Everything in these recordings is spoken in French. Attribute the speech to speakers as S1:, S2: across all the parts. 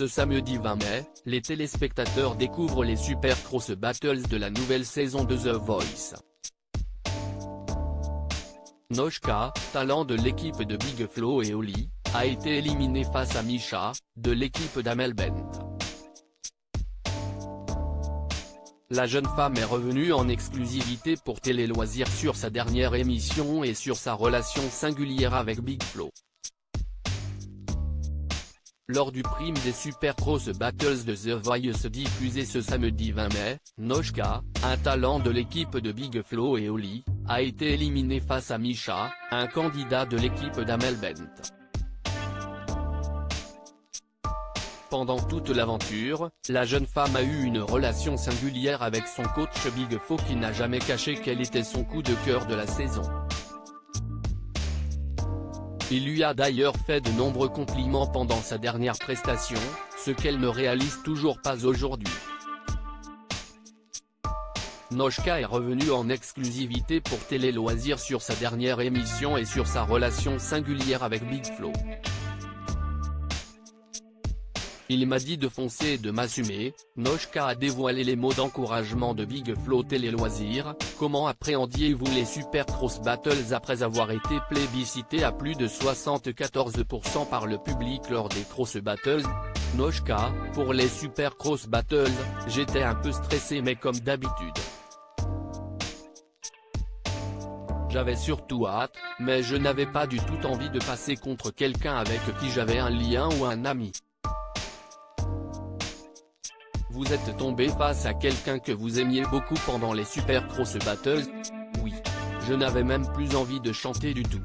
S1: Ce samedi 20 mai, les téléspectateurs découvrent les Super Cross Battles de la nouvelle saison de The Voice. Noshka, talent de l'équipe de Big Flo et Oli, a été éliminée face à Misha, de l'équipe d'Amel Bent. La jeune femme est revenue en exclusivité pour Télé Loisirs sur sa dernière émission et sur sa relation singulière avec Big Flo. Lors du prime des Super Cross Battles de The Voice diffusé ce samedi 20 mai, Noshka, un talent de l'équipe de Big Flo et Oli, a été éliminé face à Misha, un candidat de l'équipe d'Amel Bent. Pendant toute l'aventure, la jeune femme a eu une relation singulière avec son coach Big Flo qui n'a jamais caché quel était son coup de cœur de la saison. Il lui a d'ailleurs fait de nombreux compliments pendant sa dernière prestation, ce qu'elle ne réalise toujours pas aujourd'hui. Noshka est revenue en exclusivité pour Télé Loisirs sur sa dernière émission et sur sa relation singulière avec Big Flo. Il m'a dit de foncer et de m'assumer. Noshka a dévoilé les mots d'encouragement de Big Flo Télé Loisirs. Comment appréhendiez-vous les Super Cross Battles après avoir été plébiscité à plus de 74% par le public lors des Cross Battles? Noshka, pour les Super Cross Battles, j'étais un peu stressé mais comme d'habitude. J'avais surtout hâte, mais je n'avais pas du tout envie de passer contre quelqu'un avec qui j'avais un lien ou un ami. Vous êtes tombé face à quelqu'un que vous aimiez beaucoup pendant les Super Cross Battles? Oui. Je n'avais même plus envie de chanter du tout.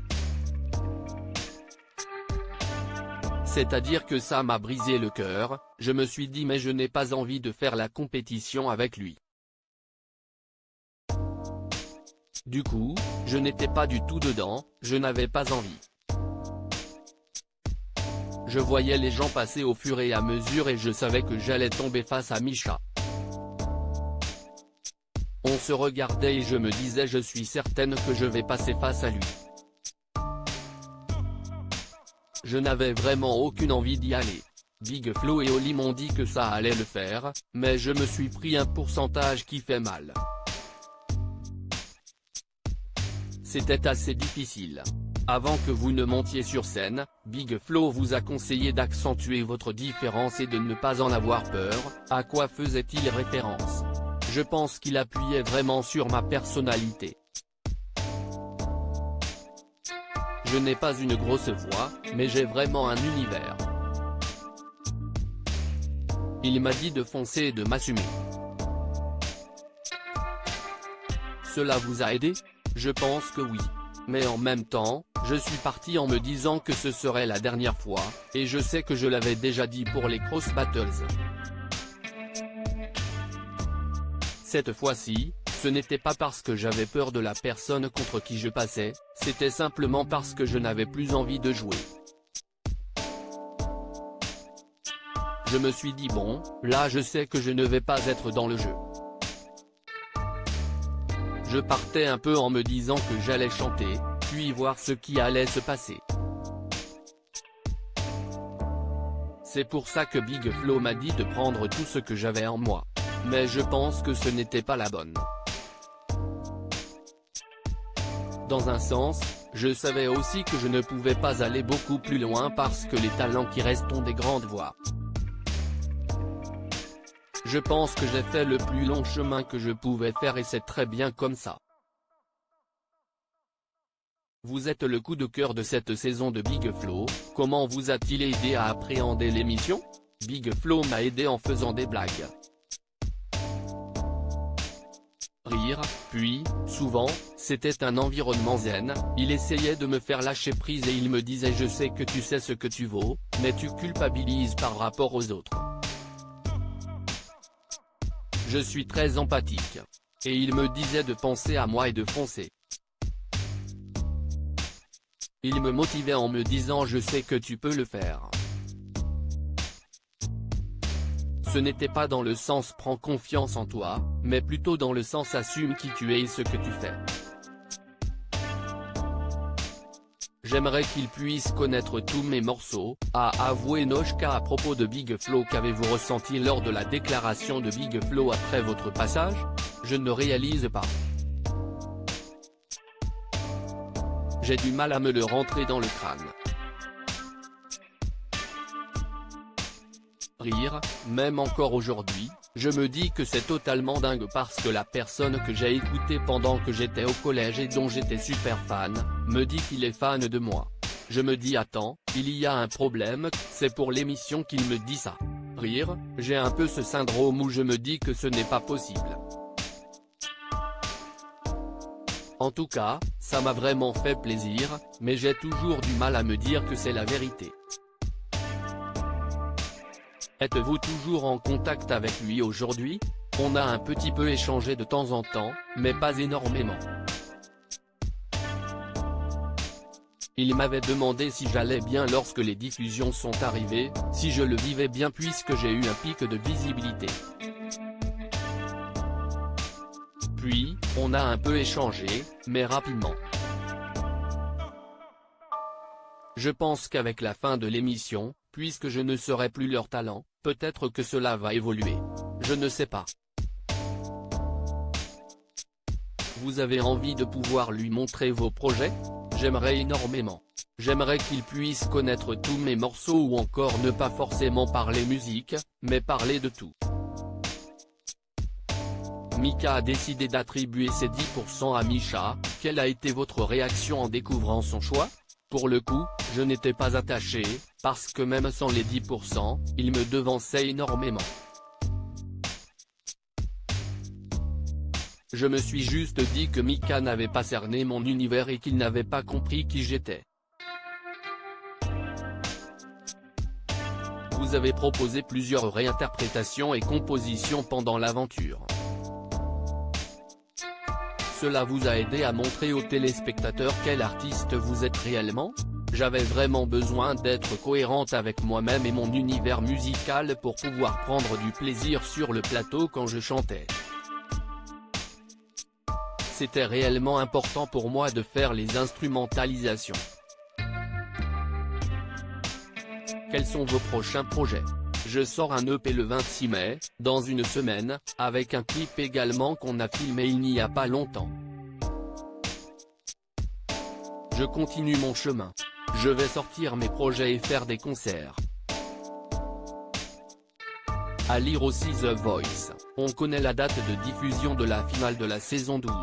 S1: C'est-à-dire que ça m'a brisé le cœur, je me suis dit mais je n'ai pas envie de faire la compétition avec lui. Du coup, je n'étais pas du tout dedans, je n'avais pas envie. Je voyais les gens passer au fur et à mesure et je savais que j'allais tomber face à Misha. On se regardait et je me disais je suis certaine que je vais passer face à lui. Je n'avais vraiment aucune envie d'y aller. Big Flo et Oli m'ont dit que ça allait le faire, mais je me suis pris un pourcentage qui fait mal. C'était assez difficile. Avant que vous ne montiez sur scène, Big Flo vous a conseillé d'accentuer votre différence et de ne pas en avoir peur. À quoi faisait-il référence? Je pense qu'il appuyait vraiment sur ma personnalité. Je n'ai pas une grosse voix, mais j'ai vraiment un univers. Il m'a dit de foncer et de m'assumer. Cela vous a aidé? Je pense que oui. Mais en même temps, je suis parti en me disant que ce serait la dernière fois, et je sais que je l'avais déjà dit pour les Cross Battles. Cette fois-ci, ce n'était pas parce que j'avais peur de la personne contre qui je passais, c'était simplement parce que je n'avais plus envie de jouer. Je me suis dit bon, là je sais que je ne vais pas être dans le jeu. Je partais un peu en me disant que j'allais chanter, puis voir ce qui allait se passer. C'est pour ça que Big Flo m'a dit de prendre tout ce que j'avais en moi. Mais je pense que ce n'était pas la bonne. Dans un sens, je savais aussi que je ne pouvais pas aller beaucoup plus loin parce que les talents qui restent ont des grandes voix. Je pense que j'ai fait le plus long chemin que je pouvais faire et c'est très bien comme ça. Vous êtes le coup de cœur de cette saison de Big Flo, comment vous a-t-il aidé à appréhender l'émission? Big Flo m'a aidé en faisant des blagues. Rire, puis, souvent, c'était un environnement zen, il essayait de me faire lâcher prise et il me disait je sais que tu sais ce que tu vaux, mais tu culpabilises par rapport aux autres. Je suis très empathique. Et il me disait de penser à moi et de foncer. Il me motivait en me disant je sais que tu peux le faire. Ce n'était pas dans le sens prends confiance en toi, mais plutôt dans le sens assume qui tu es et ce que tu fais. J'aimerais qu'il puisse connaître tous mes morceaux, a avoué Noshka à propos de Big Flo. Qu'avez-vous ressenti lors de la déclaration de Big Flo après votre passage? Je ne réalise pas. J'ai du mal à me le rentrer dans le crâne. Rire, même encore aujourd'hui, je me dis que c'est totalement dingue parce que la personne que j'ai écoutée pendant que j'étais au collège et dont j'étais super fan, me dit qu'il est fan de moi. Je me dis attends, il y a un problème, c'est pour l'émission qu'il me dit ça. Rire, j'ai un peu ce syndrome où je me dis que ce n'est pas possible. En tout cas, ça m'a vraiment fait plaisir, mais j'ai toujours du mal à me dire que c'est la vérité. Êtes-vous toujours en contact avec lui aujourd'hui? On a un petit peu échangé de temps en temps, mais pas énormément. Il m'avait demandé si j'allais bien lorsque les diffusions sont arrivées, si je le vivais bien puisque j'ai eu un pic de visibilité. Puis, on a un peu échangé, mais rapidement. Je pense qu'avec la fin de l'émission, puisque je ne serai plus leur talent, peut-être que cela va évoluer. Je ne sais pas. Vous avez envie de pouvoir lui montrer vos projets? J'aimerais énormément. J'aimerais qu'il puisse connaître tous mes morceaux ou encore ne pas forcément parler musique, mais parler de tout. Mika a décidé d'attribuer ses 10% à Misha. Quelle a été votre réaction en découvrant son choix? Pour le coup, je n'étais pas attaché, parce que même sans les 10%, il me devançait énormément. Je me suis juste dit que Mika n'avait pas cerné mon univers et qu'il n'avait pas compris qui j'étais. Vous avez proposé plusieurs réinterprétations et compositions pendant l'aventure. Cela vous a aidé à montrer aux téléspectateurs quel artiste vous êtes réellement? J'avais vraiment besoin d'être cohérente avec moi-même et mon univers musical pour pouvoir prendre du plaisir sur le plateau quand je chantais. C'était réellement important pour moi de faire les instrumentalisations. Quels sont vos prochains projets? Je sors un EP le 26 mai, dans une semaine, avec un clip également qu'on a filmé il n'y a pas longtemps. Je continue mon chemin. Je vais sortir mes projets et faire des concerts. À lire aussi The Voice, on connaît la date de diffusion de la finale de la saison 12.